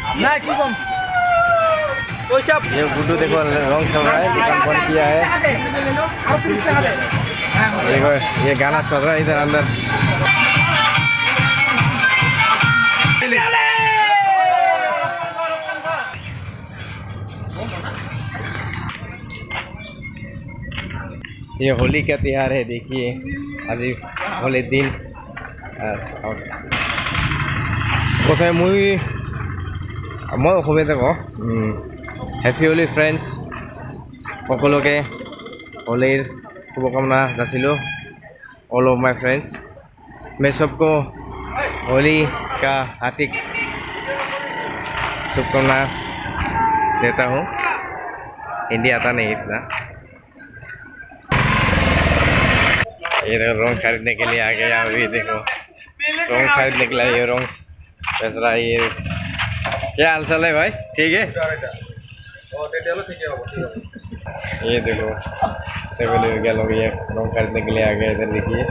ना की कम ये गुड्डू देखो रंग चल रहा है, दुकान बंद किया है। देखो ये गाना चल रहा है इधर अंदर। ये होली का त्योहार है, देखिए आज होली दिन प्रथम मैं अসমীয়া কওঁ हैप्पी होली फ्रेंड्स সকলোকে होलीर शुभकामना जासिलो ऑल ऑफ माय फ्रेंड्स। मैं सबको होली का हार्दिक शुभकामना देता हूँ। हिंदी आता नहीं इतना। ये देखो रंग खरीदने के लिए आ गया। अभी देखो रंग खरीदने के लिए ये रंग बेच रहा है। ये क्या हाल चाल है भाई? ठीक है। ये देखो क्या लोग ये रंग खरीदने के लिए आ गए। इधर देखिए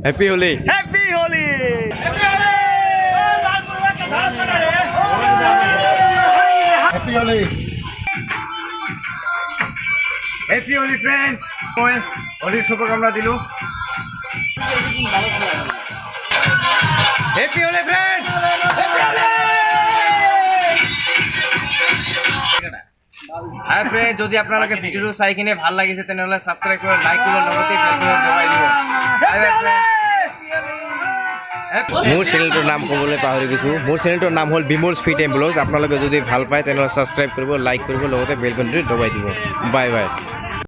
happy Holi, happy Holi, happy Holi, happy Holi friends. मैं होली शुभकामना दिलू। Happy Holi friends, happy Holi. Hi friends, যদি আপোনালোকে ভিডিওটো চাই কিনে ভাল লাগিছে তেনেহলে সাবস্ক্রাইব কৰি লাইক কৰি লগতে বেল কৰি দবাই দিব। মোৰ চেনেলটোৰ নাম ক'বলৈ পাহৰি গৈছোঁ। মোৰ চেনেলটোৰ নাম হ'ল বিমলছ ফিট এণ্ড ব্লগছ। আপোনালোকে যদি ভাল পায় তেনেহলে সাবস্ক্রাইব কৰিব, লাইক কৰিব, লগতে বেল কৰি দবাই দিব। Bye bye.